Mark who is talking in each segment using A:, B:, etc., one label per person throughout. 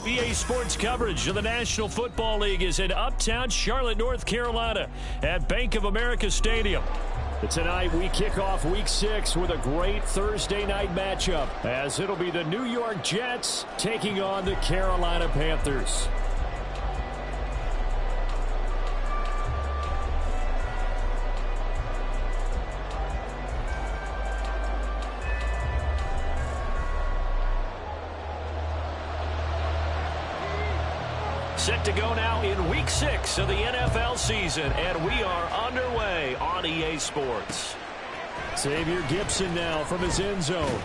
A: EA Sports coverage of the National Football League is in uptown Charlotte, North Carolina at Bank of America Stadium. Tonight we kick off Week 6 with a great Thursday night matchup, as it'll be the New York Jets taking on the Carolina Panthers. Set to go now in Week 6 of the NFL season, and we are underway on EA Sports. Xavier Gibson now from his end zone.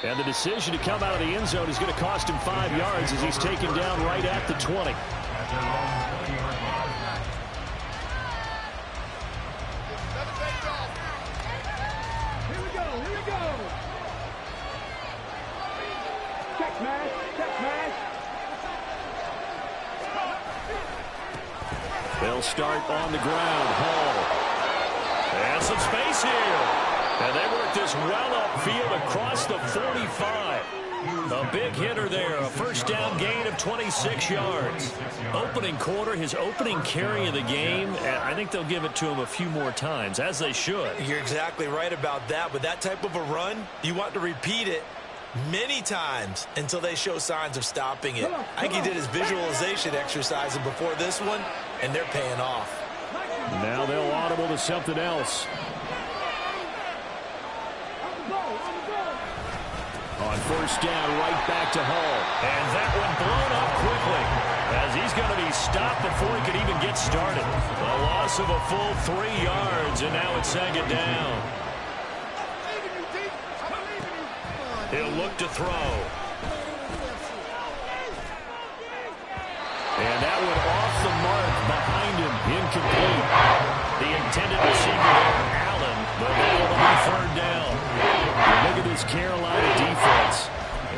A: And the decision to come out of the end zone is going to cost him 5 yards as he's taken down right at the 20. They'll start on the ground. Hall. And some space here. And they work this well upfield across the 45. A big hitter there. A first down gain of 26 yards. Opening quarter, his opening carry of the game. And I think they'll give it to him a few more times, as they should.
B: You're exactly right about that. With that type of a run, you want to repeat it many times until they show signs of stopping it. I think he did his visualization exercises before this one, and they're paying off.
A: Now they'll audible to something else. On first down, right back to Hall. And that one blown up quickly, as he's going to be stopped before he could even get started. A loss of a full 3 yards, and now it's second down. He'll look to throw. And that one off the mark behind him, incomplete. The intended receiver there, Allen, but that will be third down. And look at this Carolina defense.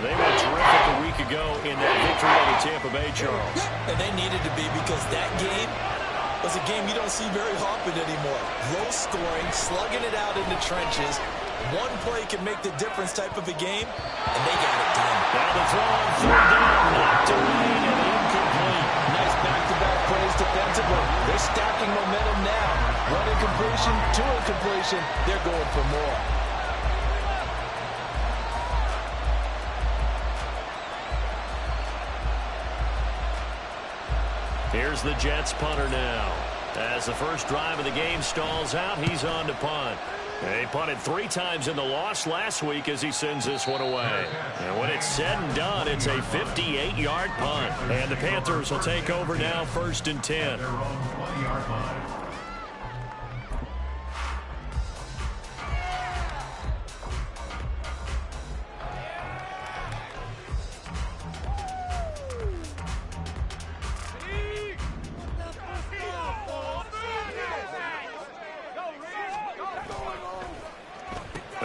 A: They were terrific a week ago in that victory over Tampa Bay, Charles.
B: And they needed to be, because that game was a game you don't see very often anymore. Low scoring, slugging it out in the trenches. One play can make the difference type of a game, and they got it done.
A: Now the throw on third down, knocked away and incomplete.
B: Nice back-to-back plays defensively. They're stacking momentum now. One incompletion, two incompletion. They're going for more.
A: Here's the Jets punter now. As the first drive of the game stalls out, he's on to punt. He punted 3 times in the loss last week as he sends this one away. And when it's said and done, it's a 58-yard punt. And the Panthers will take over now, 1st and 10.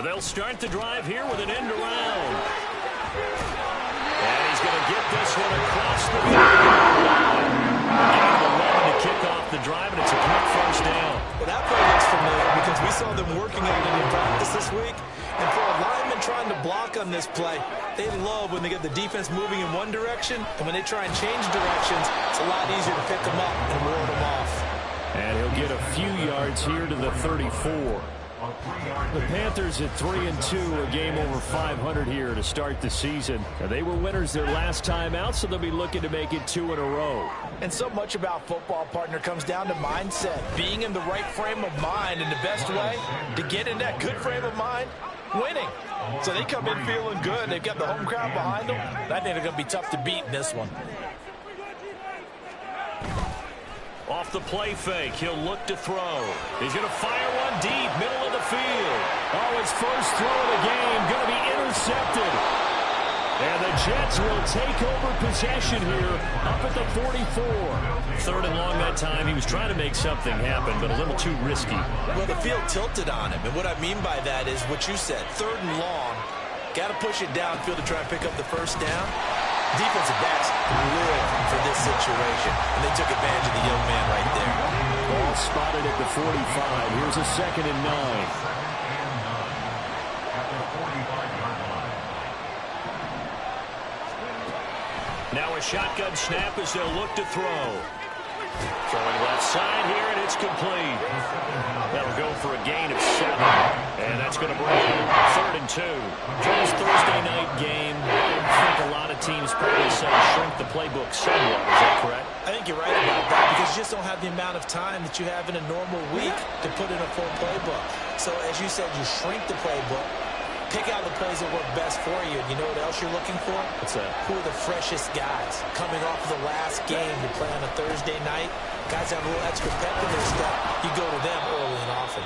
A: They'll start the drive here with an end around. And he's going to get this one across the line. Gain of 11 to kick off the drive, and it's a quick first down.
B: Well, that play looks familiar because we saw them working on it in practice this week. And for a lineman trying to block on this play, they love when they get the defense moving in one direction, and when they try and change directions, it's a lot easier to pick them up and ward them off.
A: And he'll get a few yards here to the 34. The Panthers at 3-2, a game over 500 here to start the season. They were winners their last time out, so they'll be looking to make it 2 in a row.
B: And so much about football, partner, comes down to mindset. Being in the right frame of mind, and the best way to get in that good frame of mind, winning. So they come in feeling good. They've got the home crowd behind them. I think they're going to be tough to beat in this one.
A: Off the play fake, he'll look to throw. He's going to fire one deep, middle of the field. Oh, his first throw of the game going to be intercepted. And the Jets will take over possession here up at the 44. 3rd and long that time. He was trying to make something happen, but a little too risky.
B: Well, the field tilted on him, and what I mean by that is what you said, 3rd and long. Got to push it downfield to try and pick up the first down. Defensive backs live for this situation, and they took advantage of the young man right there.
A: Ball spotted at the 45. Here's a 2nd and 9. Now a shotgun snap as they'll look to throw. Throwing left side here, and it's complete. That'll go for a gain of 7. And that's going to bring up 3rd and 2. For this Thursday night game, I think a lot of teams probably say shrink the playbook somewhat. Is that correct?
B: I think you're right about that because you just don't have the amount of time that you have in a normal week to put in a full playbook. So as you said, you shrink the playbook. Pick out the plays that work best for you. And you know what else you're looking for?
A: What's that?
B: Who are the freshest guys coming off of the last game to play on a Thursday night? Guys have a little extra pep in their step. You go to them early and often.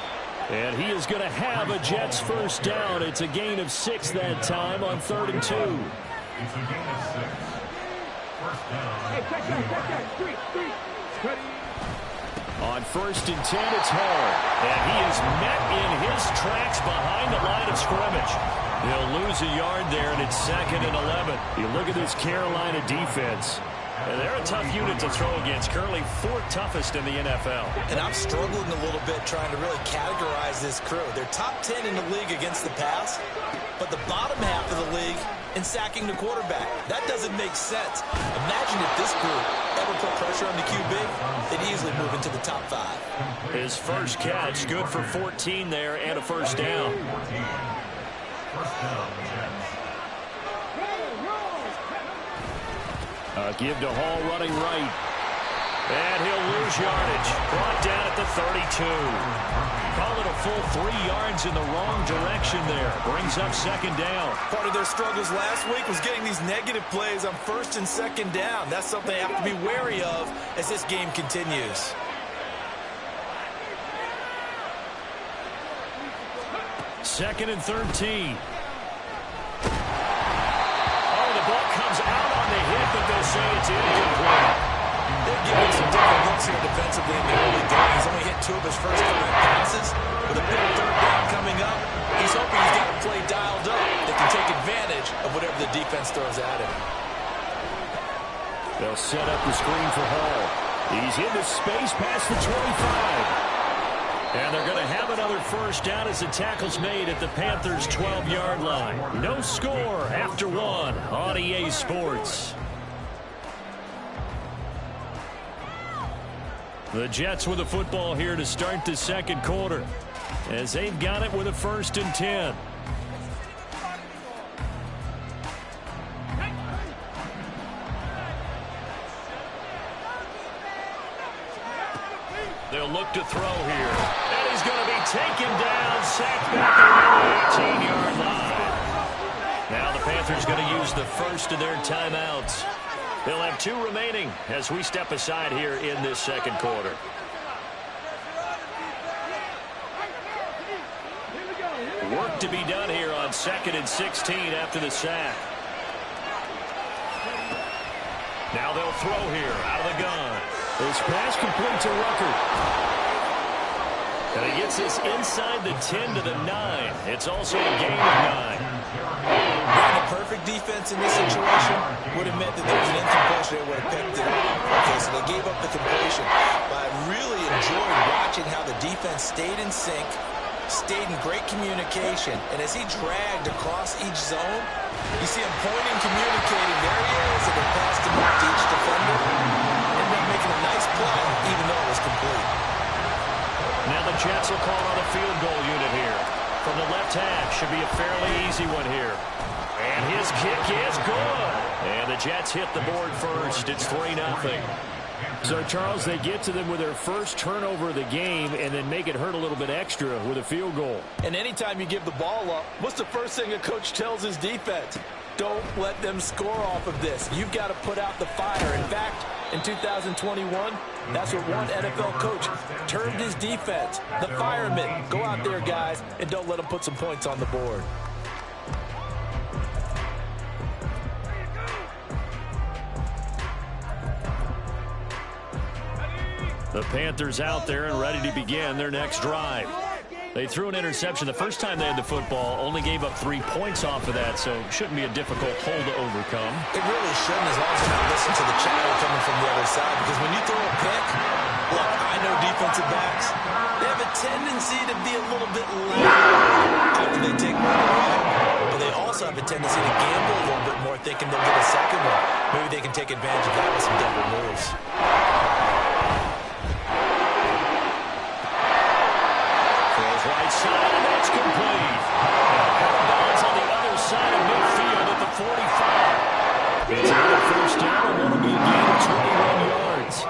A: And he is going to have a Jets first down. It's a gain of 6 that time on 3rd and 2.
C: It's a gain of 6. First down. Hey, check. 3. Ready.
A: On 1st and 10, it's Hall. And he is met in his tracks behind the line of scrimmage. He'll lose a yard there, and it's 2nd and 11. You look at this Carolina defense. And they're a tough unit to throw against, currently 4th toughest in the NFL.
B: And I'm struggling a little bit trying to really categorize this crew. They're top 10 in the league against the pass, but the bottom half of the league in sacking the quarterback. That doesn't make sense. Imagine if this group ever put pressure on the QB, they'd easily move into the top 5.
A: His first catch, good for 14 there and a first down.
C: First down, Jets.
A: Give to Hall running right. And he'll lose yardage. Brought down at the 32. Call it a full 3 yards in the wrong direction there. Brings up 2nd down.
B: Part of their struggles last week was getting these negative plays on 1st and 2nd down. That's something they have to be wary of as this game continues.
A: Second and 13. Ball comes out on the hit, but they'll say it's incomplete.
B: They're giving some different looks here defensively in the early going. He's only hit 2 of his first 5 passes. With a big 3rd down coming up, he's hoping he's got a play dialed up that can take advantage of whatever the defense throws at him.
A: They'll set up the screen for Hall. He's into space past the 25. And they're going to have another first down as the tackle's made at the Panthers' 12-yard line. No score after 1 on EA Sports. The Jets with the football here to start the 2nd quarter as they've got it with a 1st and 10. They'll look to throw here. And he's going to be taken down, sacked back around the 18-yard line. Now the Panthers going to use the first of their timeouts. They'll have 2 remaining as we step aside here in this 2nd quarter. Work to be done here on 2nd and 16 after the sack. Now they'll throw here out of the gun. This pass complete to Rucker. And he gets this inside the 10 to the 9. It's also a gain of 9.
B: Being a perfect defense in this situation would have meant that there was an incompletion that would have picked it up. Okay, so they gave up the completion. But I really enjoyed watching how the defense stayed in sync, stayed in great communication. And as he dragged across each zone, you see him pointing, communicating. There he is, and they passed him up to each defender. Ended up making a nice play, even though it was complete.
A: Now the Jets will call on a field goal unit here. From the left half, should be a fairly easy one here. And his kick is good. And the Jets hit the board first. It's 3-0. So, Charles, they get to them with their first turnover of the game and then make it hurt a little bit extra with a field goal.
B: And anytime you give the ball up, what's the first thing a coach tells his defense? Don't let them score off of this. You've got to put out the fire. In fact, in 2021, that's what one NFL coach termed his defense. The firemen. Go out there, guys, and don't let them put some points on the board.
A: The Panthers out there and ready to begin their next drive. They threw an interception the first time they had the football, only gave up 3 points off of that, so shouldn't be a difficult hole to overcome.
B: It really shouldn't, as long as you're not listening to the chatter coming from the other side, because when you throw a pick, look, I know defensive backs, they have a tendency to be a little bit loud after they take one away, but they also also have a tendency to gamble a little bit more, thinking they'll get a second one. Maybe they can take advantage of that with some double moves.
A: Throws right side, and that's complete. Ball's on the other side of midfield at the 45. It's another first down, and it'll be a gain of 21 yards.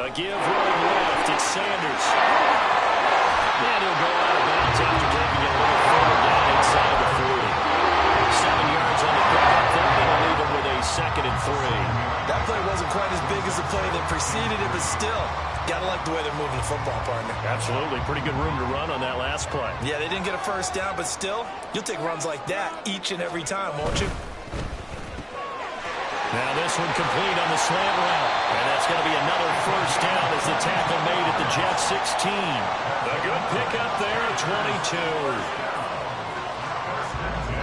A: A give running left, it's Sanders. And he'll go out of bounds after taking it a little further down inside the 40. 7 yards on the pickup there, and will leave him with a 2nd and 3.
B: That play wasn't quite as big as the play that preceded it, but still, gotta like the way they're moving the football, partner.
A: Absolutely. Pretty good room to run on that last play.
B: Yeah, they didn't get a first down, but still, you'll take runs like that each and every time, won't you?
A: Now this one complete on the slant route. And that's going to be another first down as the tackle made at the Jets 16. A good pickup there at 22.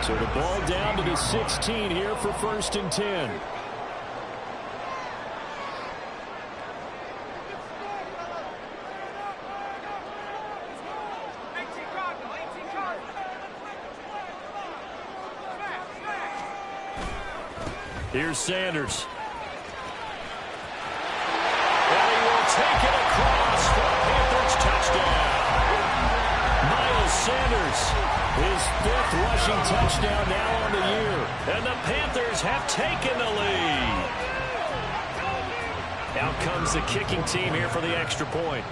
A: So the ball down to the 16 here for 1st and 10. Here's Sanders. And he will take it across for a Panthers touchdown. Miles Sanders, his 5th rushing touchdown now on the year. And the Panthers have taken the lead. Out comes the kicking team here for the extra point.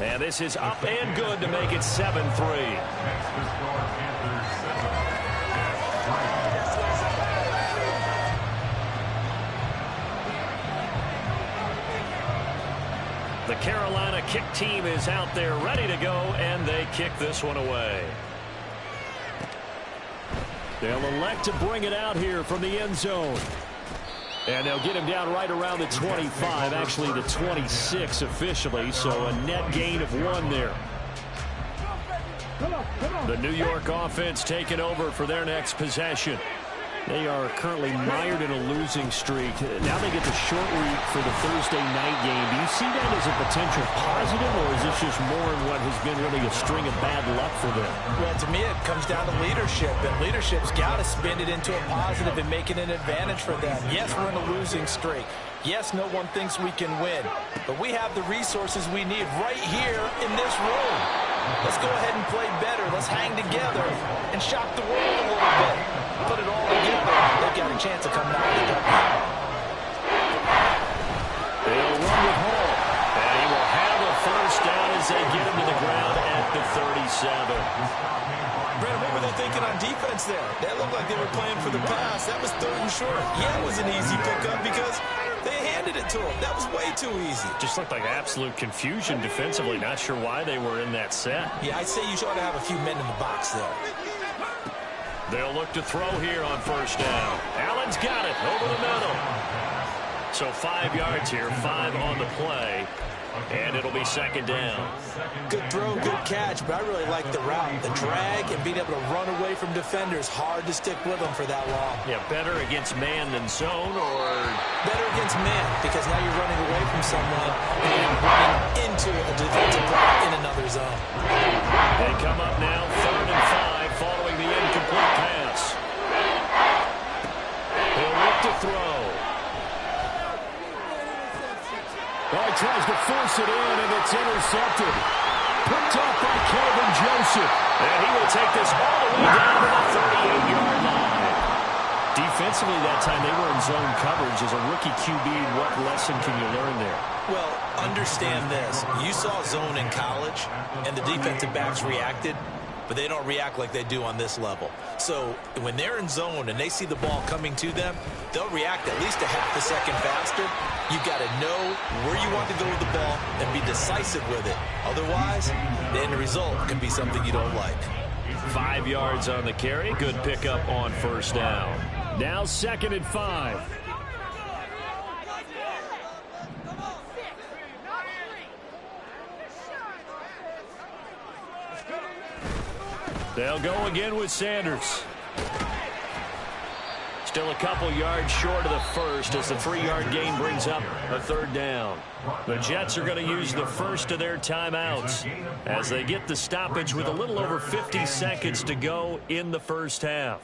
A: And this is up and good to make it 7-3. The Carolina kick team is out there ready to go, and they kick this one away. They'll elect to bring it out here from the end zone. And they'll get him down right around the 25, actually the 26 officially, so a net gain of 1 there. The New York offense taking over for their next possession. They are currently mired in a losing streak. Now they get the short week for the Thursday night game. Do you see that as a potential positive, or is this just more in what has been really a string of bad luck for them?
B: Well, to me, it comes down to leadership, and leadership's got to spin it into a positive and make it an advantage for them. Yes, we're in a losing streak. Yes, no one thinks we can win, but we have the resources we need right here in this room. Let's go ahead and play better. Let's hang together and shock the world a little bit. Put it all together. They've got a chance of coming out with the W.
A: They'll run with Hall. And he will have a first down as they get him to the ground at the 37.
B: Brandon, what were they thinking on defense there? That looked like they were playing for the pass. That was 3rd and short. Yeah, it was an easy pickup because they handed it to him. That was way too easy.
A: Just looked like absolute confusion defensively. Not sure why they were in that set.
B: Yeah, I'd say you ought to have a few men in the box there.
A: They'll look to throw here on first down. Allen's got it over the middle. So 5 yards here, 5 on the play. And it'll be 2nd down.
B: Good throw, good catch, but I really like the route. The drag and being able to run away from defenders. Hard to stick with them for that long.
A: Yeah, better against man than zone, or?
B: Better against man, because now you're running away from someone and running into a defensive block in another zone.
A: They come up now, 3rd and 5, following the incomplete pass. He'll look to throw. Well, he tries to force it in, and it's intercepted. Picked off by Kelvin Joseph. And he will take this all the way down to the 38-yard line. Defensively that time, they were in zone coverage. As a rookie QB, what lesson can you learn there?
B: Well, understand this. You saw zone in college, and the defensive backs reacted, but they don't react like they do on this level. So when they're in zone and they see the ball coming to them, they'll react at least a half a second faster. You've got to know where you want to go with the ball and be decisive with it. Otherwise, the end result can be something you don't like.
A: 5 yards on the carry. Good pickup on first down. Now 2nd and 5. They'll go again with Sanders. Still a couple yards short of the first as the 3-yard gain brings up a third down. The Jets are going to use the first of their timeouts as they get the stoppage with a little over 50 seconds to go in the first half.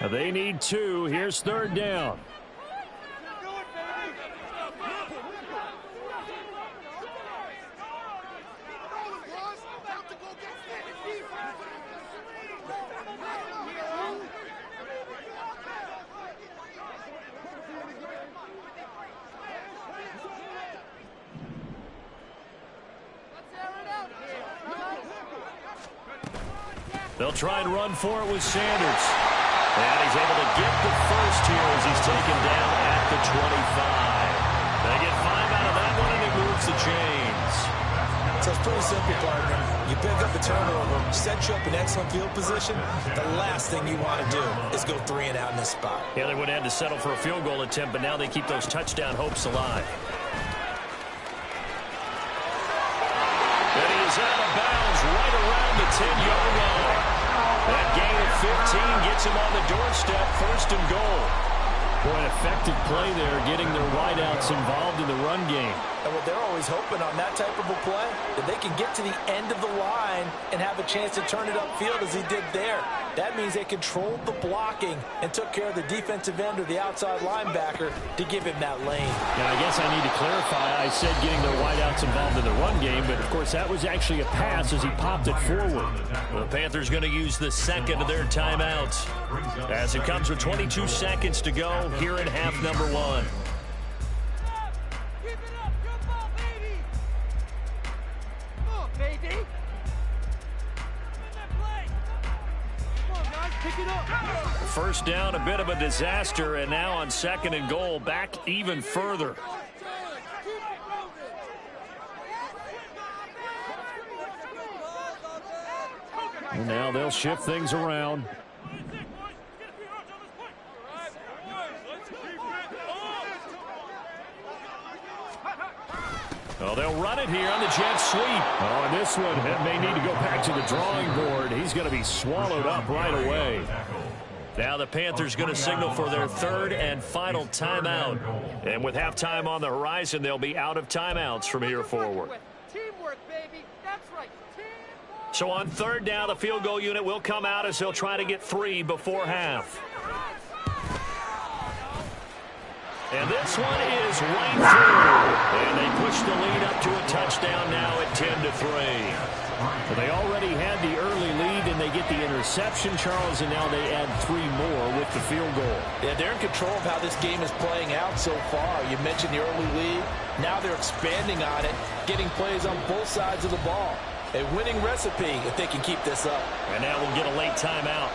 A: They need 2. Here's third down. They'll try and run for it with Sanders. And he's able to get the first here as he's taken down at the 25. They get 5 out of that one, and it moves the chains.
B: So it's pretty simple, partner. You pick up a turnover, set you up in excellent field position. The last thing you want to do is go 3 and out in this spot.
A: Yeah, they would have had to settle for a field goal attempt, but now they keep those touchdown hopes alive. And he is out of bounds right around the 10-yard line. That gain of 15 gets him on the doorstep, first and goal. Boy, an effective play there, getting their wideouts involved in the run game.
B: And what they're always hoping on that type of a play, that they can get to the end of the line and have a chance to turn it upfield as he did there. That means they controlled the blocking and took care of the defensive end or the outside linebacker to give him that lane.
A: Yeah, I guess I need to clarify. I said getting their wideouts involved in the run game, but of course that was actually a pass as he popped it forward. The Panthers going to use the second of their timeouts as it comes with 22 seconds to go here in half number 1. First down, a bit of a disaster, and now on second and goal, back even further. And now they'll shift things around. Oh, they'll run it here on the jet sweep. Oh, and this one may need to go back to the drawing board. He's going to be swallowed up right away. Now the Panthers going to signal for their third and final timeout. And with halftime on the horizon, they'll be out of timeouts from here forward.
D: Teamwork, baby. That's right.
A: So on third down, the field goal unit will come out as they'll try to get 3 before half. And this one is right through. And they push the lead up to a touchdown now at 10-3. Well, they already had the early lead, and they get the interception, Charles, and now they add 3 more with the field goal.
B: Yeah, they're in control of how this game is playing out so far. You mentioned the early lead. Now they're expanding on it, getting plays on both sides of the ball. A winning recipe if they can keep this up.
A: And now we'll get a late timeout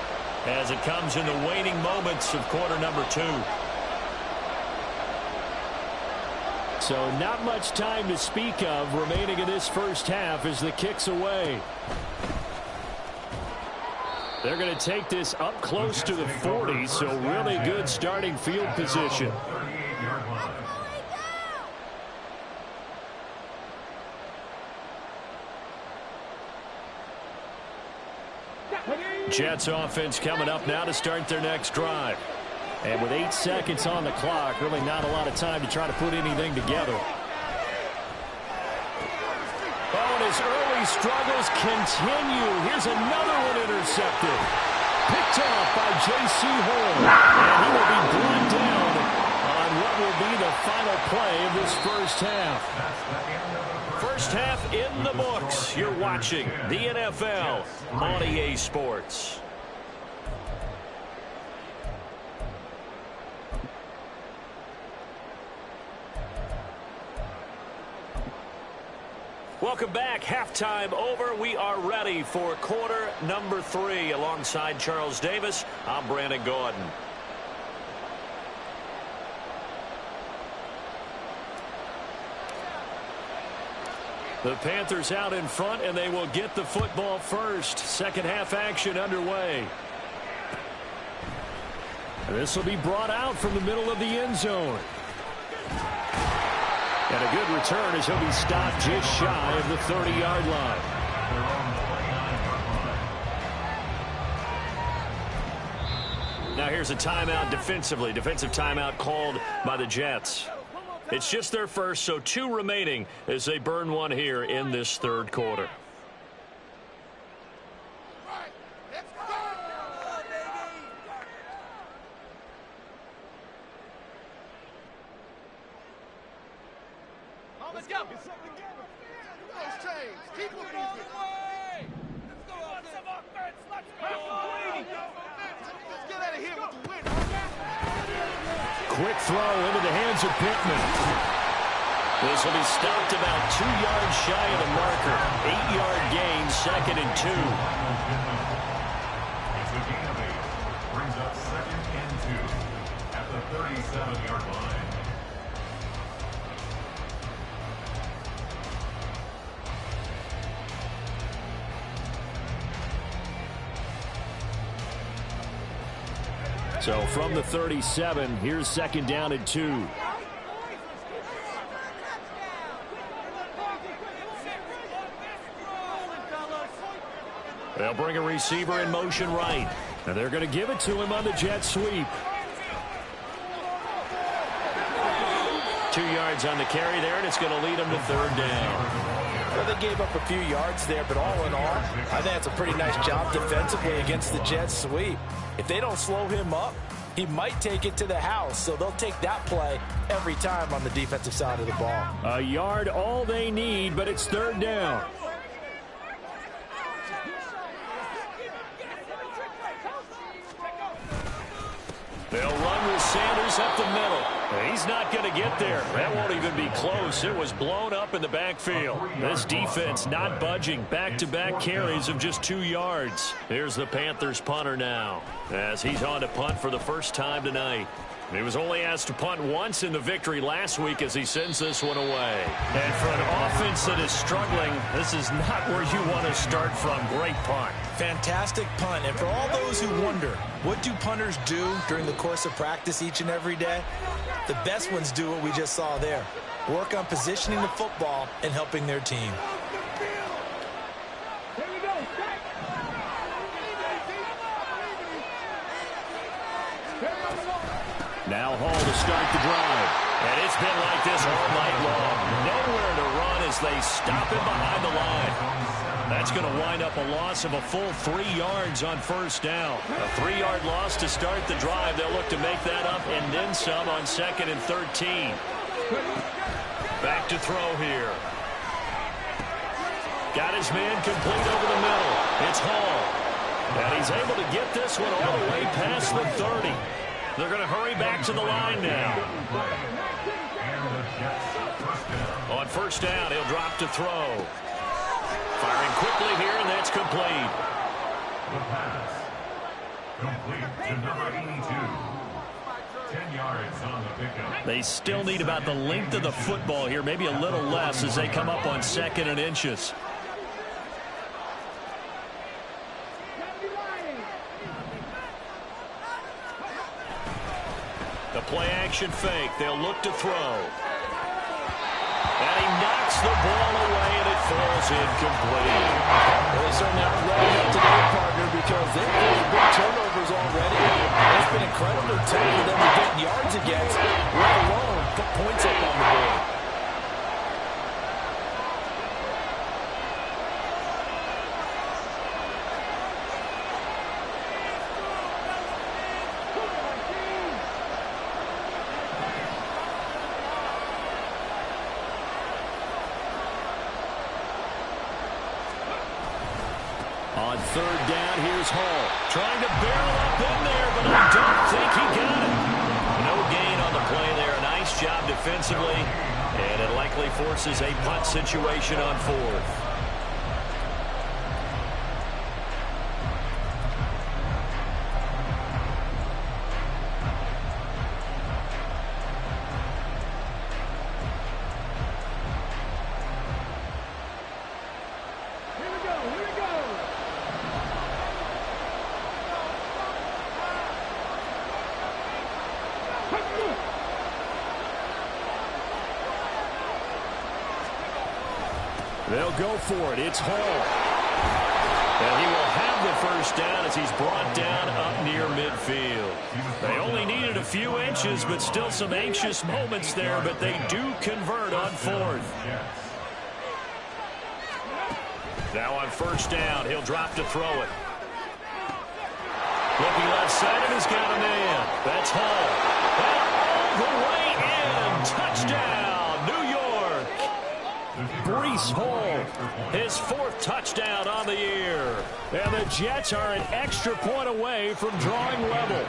A: as it comes in the waning moments of quarter number 2. So not much time to speak of remaining in this first half as the kick's away. They're going to take this up close to the 40, so really good starting field position. Jets offense coming up now to start their next drive. And with 8 seconds on the clock, really not a lot of time to try to put anything together. Oh, and his early struggles continue. Here's another one intercepted. Picked off by J.C. Horn. And he will be brought down on what will be the final play of this first half. First half in the books. You're watching the NFL on EA Sports. Welcome back. Halftime over. We are ready for quarter number 3. Alongside Charles Davis, I'm Brandon Gordon. The Panthers out in front, and they will get the football first. Second half action underway. This will be brought out from the middle of the end zone. And a good return as he'll be stopped just shy of the 30-yard line. here's a timeout defensively. Defensive timeout called by the Jets. It's just their first, so 2 remaining as they burn one here in this third quarter.
D: Let's go. Those chains. Keep moving all the way. Let's go. Want some offense. Let's go. Let's get out of here with the win.
A: Quick throw into the hands of Pittman. This will be stopped about 2 yards shy of the marker. 8-yard gain, 2nd and 2.
C: It's a gain of 8. Brings up 2nd and 2 at the 37-yard line.
A: So from the 37, here's 2nd down and 2. They'll bring a receiver in motion right. And they're going to give it to him on the jet sweep. 2 yards on the carry there, and it's going to lead them to 3rd down.
B: Well, they gave up a few yards there, but all in all, I think that's a pretty nice job defensively against the jet sweep. If they don't slow him up, he might take it to the house, so they'll take that play every time on the defensive side of the ball.
A: A yard all they need, but it's 3rd down. They'll run with Sanders up the middle. He's not going to get there. That won't even be close. It was blown up in the backfield. This defense not budging. Back-to-back carries of just 2 yards. Here's the Panthers punter now, as he's on to punt for the first time tonight. He was only asked to punt once in the victory last week as he sends this one away. And for an offense that is struggling, this is not where you want to start from. Great punt.
B: Fantastic punt. And for all those who wonder, what do punters do during the course of practice each and every day? The best ones do what we just saw there. Work on positioning the football and helping their team.
A: Now Hall to start the drive. And it's been like this all night long. Nowhere to run as they stop him behind the line. That's going to wind up a loss of a full 3 yards on 1st down. A 3-yard loss to start the drive. They'll look to make that up and then some on 2nd and 13. Back to throw here. Got his man complete over the middle. It's Hall. And he's able to get this one all the way past the 30. They're going to hurry back to the line now. On 1st down, he'll drop to throw. Firing quickly here, and that's complete.
C: The pass. Complete to number 82. 10 yards on the pickup.
A: They still need about the length of the football here, maybe a little less as they come up on 2nd and inches. The play-action fake. They'll look to throw. And he knocks the ball away, and it falls incomplete.
B: Well, they certainly aren't ready up to their partner because they've had big turnovers already. It's been incredibly tough for them to get yards against, let alone put points up on the board.
A: On 3rd down, here's Hall. Trying to barrel up in there, but I don't think he got it. No gain on the play there. Nice job defensively. And it likely forces a punt situation on 4th. They'll go for it. It's Hall. And he will have the first down as he's brought down up near midfield. They only needed a few inches, but still some anxious moments there, but they do convert on fourth. Now on first down, he'll drop to throw it. Looking left side, and he's got a man. That's Hall. And all the way in. Touchdown, New York. Breece Hall, his fourth touchdown on the year. And the Jets are an extra point away from drawing level.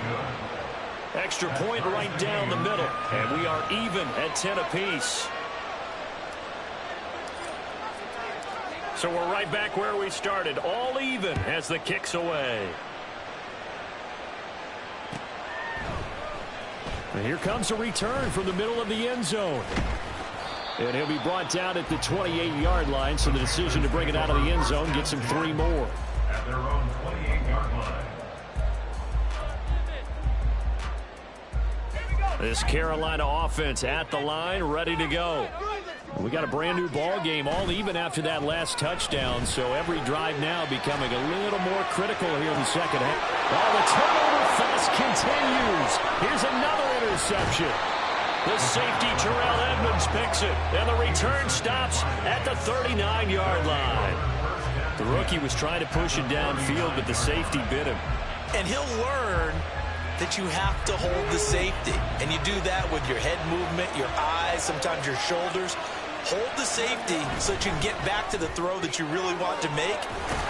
A: Extra point right down the middle. And we are even at 10 apiece. So we're right back where we started, all even as the kick's away. And here comes a return from the middle of the end zone. And he'll be brought down at the 28-yard line, so the decision to bring it out of the end zone gets him 3 more.
C: At their own 28-yard line.
A: This Carolina offense at the line, ready to go. We got a brand new ball game, all even after that last touchdown, so every drive now becoming a little more critical here in the second half. Oh, the turnover fuss continues. Here's another interception. The safety, Terrell Edmonds, picks it, and the return stops at the 39-yard line. The rookie was trying to push it downfield, but the safety bit him.
B: And he'll learn that you have to hold the safety. And you do that with your head movement, your eyes, sometimes your shoulders. Hold the safety so that you can get back to the throw that you really want to make.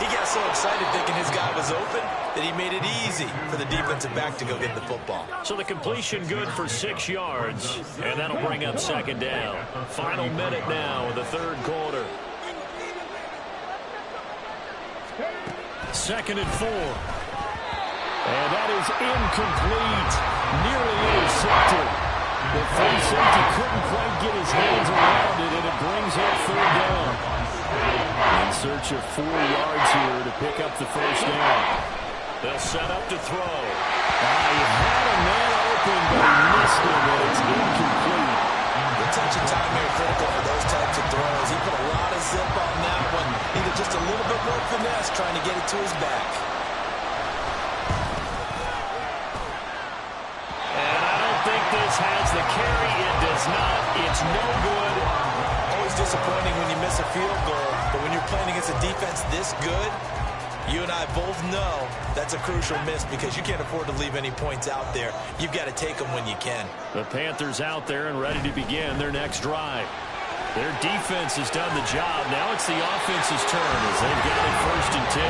B: He got so excited thinking his guy was open that he made it easy for the defensive back to go get the football.
A: So the completion good for 6 yards, and that'll bring up second down. Final minute now of the third quarter. 2nd and 4. And that is incomplete. Nearly intercepted. The free safety couldn't quite get his hands around it, and it brings up third down. In search of 4 yards here to pick up the first down. They'll set up to throw. He had a man open, but he missed him, and it's incomplete.
B: The touch and time here critical for those types of throws. He put a lot of zip on that one. Needed just a little bit more finesse trying to get it to his back.
A: This has the carry. It does not. It's no good.
B: Always disappointing when you miss a field goal, but when you're playing against a defense this good, you and I both know that's a crucial miss because you can't afford to leave any points out there. You've got to take them when you can.
A: The Panthers out there and ready to begin their next drive. Their defense has done the job. Now it's the offense's turn as they've got it 1st and 10.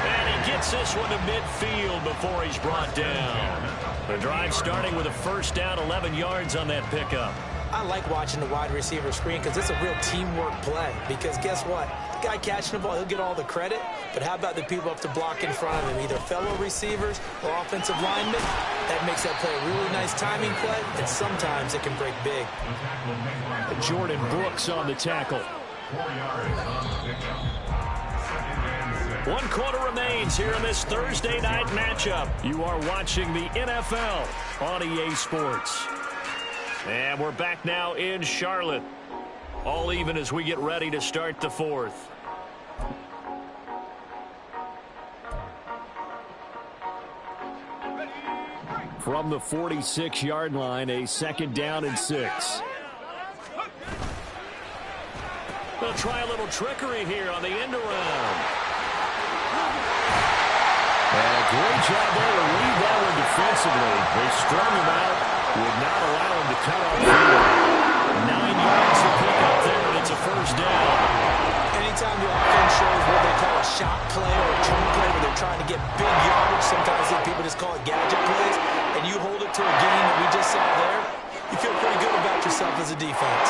A: And he gets this one to midfield before he's brought down. The drive starting with a first down, 11 yards on that pickup.
B: I like watching the wide receiver screen because it's a real teamwork play. Because guess what? The guy catching the ball, he'll get all the credit. But how about the people up to block in front of him, either fellow receivers or offensive linemen? That makes that play a really nice timing play, and sometimes it can break big.
A: Jordan Brooks on the tackle.
C: 4 yards on the pickup.
A: 1 quarter remains here in this Thursday night matchup. You are watching the NFL on EA Sports. And we're back now in Charlotte. All even as we get ready to start the fourth. From the 46-yard line, a 2nd down and 6. They'll try a little trickery here on the end around. And a great job there to lead that one defensively. They strung him out, would not allow him to cut off field. 9 yards to pick up there, and it's a first down.
B: Anytime the offense shows what they call a shot play or a turn play where they're trying to get big yardage, sometimes people just call it gadget plays, and you hold it to a game that we just saw there, you feel pretty good about yourself as a defense.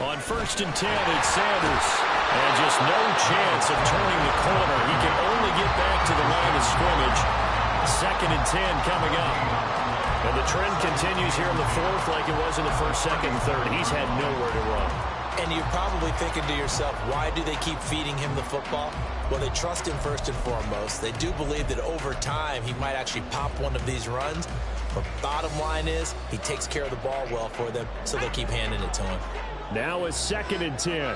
A: On 1st and 10, it's Sanders. And just no chance of turning the corner. He can only get back to the line of scrimmage. 2nd and 10 coming up. And the trend continues here in the fourth like it was in the first, second, and third. He's had nowhere to run.
B: And you're probably thinking to yourself, why do they keep feeding him the football? Well, they trust him first and foremost. They do believe that over time he might actually pop one of these runs. But bottom line is he takes care of the ball well for them, so they keep handing it to him.
A: Now a 2nd and 10.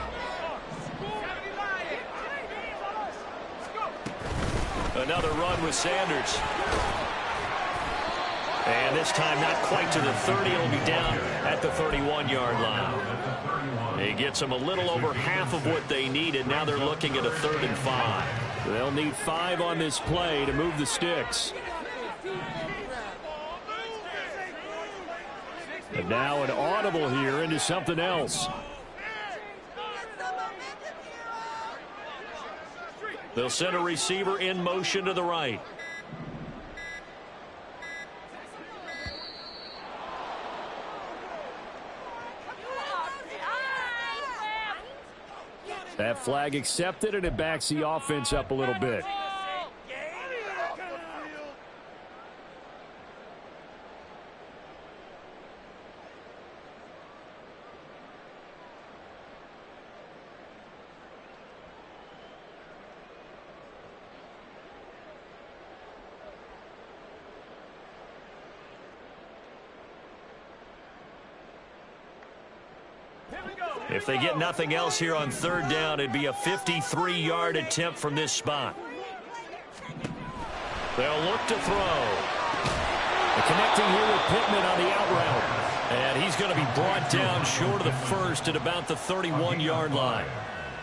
A: Another run with Sanders. And this time not quite to the 30. It'll be down at the 31-yard line. He gets them a little over half of what they needed. Now they're looking at a 3rd and 5. They'll need 5 on this play to move the sticks. And now an audible here into something else. They'll send a receiver in motion to the right. That flag accepted, and it backs the offense up a little bit. If they get nothing else here on 3rd down, it'd be a 53-yard attempt from this spot. They'll look to throw. Connecting here with Pittman on the out route. And he's going to be brought down short of the first at about the 31-yard line.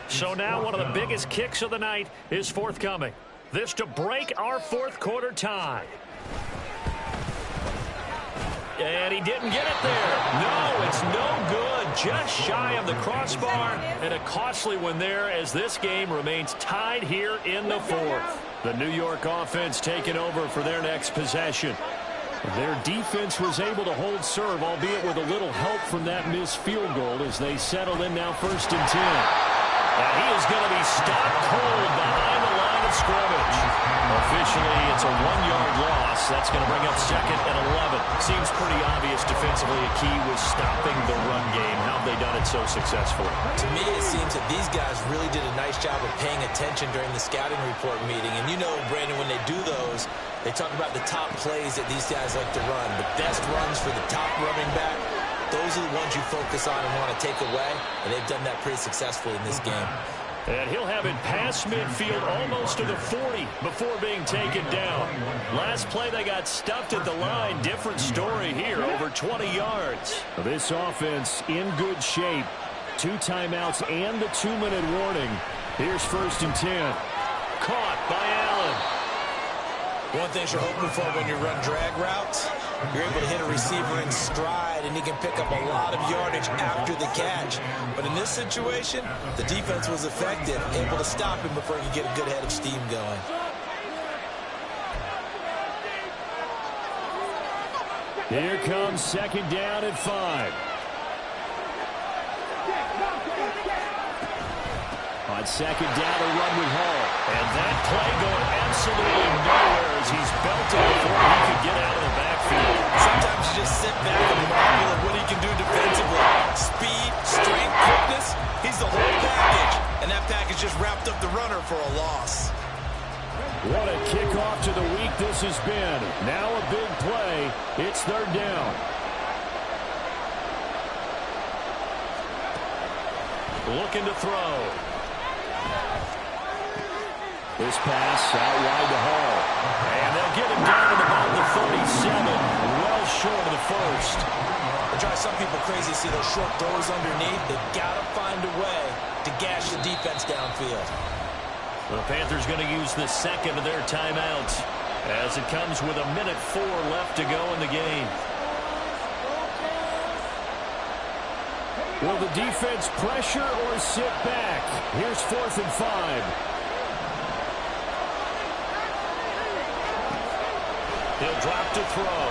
A: So now one of the biggest kicks of the night is forthcoming. This to break our 4th quarter tie. And he didn't get it there. No, it's no good. Just shy of the crossbar, and a costly one there as this game remains tied here in the 4th. The New York offense taking over for their next possession. Their defense was able to hold serve, albeit with a little help from that missed field goal as they settle in now 1st and 10. And he is going to be stopped cold behind the line of scrimmage. Officially, it's a 1-yard loss. That's going to bring up 2nd and 11. Seems pretty obvious defensively a key was stopping the run game. How have they done it so successfully?
B: To me, it seems that these guys really did a nice job of paying attention during the scouting report meeting. And you know, Brandon, when they do those, they talk about the top plays that these guys like to run. The best runs for the top running back. Those are the ones you focus on and want to take away, and they've done that pretty successfully in this game.
A: And he'll have it past midfield almost to the 40 before being taken down. Last play they got stuffed at the line. Different story here, over 20 yards. This offense in good shape. 2 timeouts and the 2-minute warning. Here's 1st and 10. Caught by Allen.
B: One thing you're hoping for when you run drag routes, you're able to hit a receiver in stride, and he can pick up a lot of yardage after the catch. But in this situation, the defense was effective, able to stop him before he could get a good head of steam going.
A: Here comes 2nd down at 5. On 2nd down, a run with Hall. And that play going absolutely nowhere as he's belted before he could get out of the backfield.
B: Sometimes you just sit back and marvel at what he can do defensively. Speed, strength, quickness, he's the whole package. And that package just wrapped up the runner for a loss.
A: What a kickoff to the week this has been. Now a big play. It's 3rd down. Looking to throw. This pass out wide to Hall. And they'll get him down at about the 37. Well short of the first.
B: It drives some people crazy to see those short throws underneath. They've got to find a way to gash the defense downfield.
A: The Panthers going to use the 2nd of their timeouts as it comes with 1:04 left to go in the game. Will the defense pressure or sit back? Here's 4th and 5. He'll drop to throw.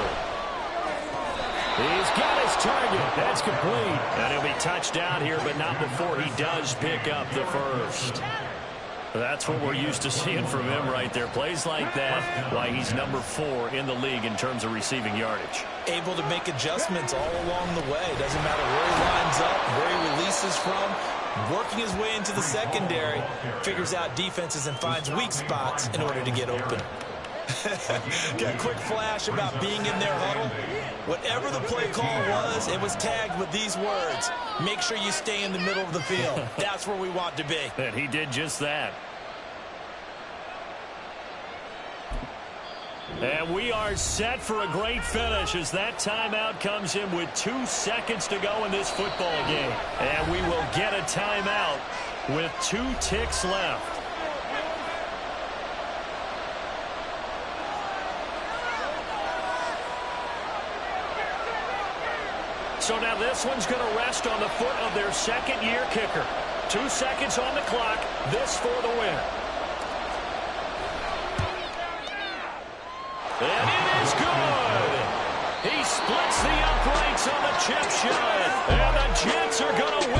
A: He's got his target. That's complete. And he'll be touched down here, but not before he does pick up the first. That's what we're used to seeing from him right there. Plays like that, why he's number 4 in the league in terms of receiving yardage.
B: Able to make adjustments all along the way. Doesn't matter where he lines up, where he releases from. Working his way into the secondary. Figures out defenses and finds weak spots in order to get open. Got a quick flash about being in their huddle. Whatever the play call was, it was tagged with these words: make sure you stay in the middle of the field. That's where we want to be.
A: And he did just that. And we are set for a great finish as that timeout comes in with 2 seconds to go in this football game. And we will get a timeout with 2 ticks left. So now this one's going to rest on the foot of their second-year kicker. 2 seconds on the clock. This for the win. And it is good. He splits the uprights on the chip shot. And the Jets are going to win.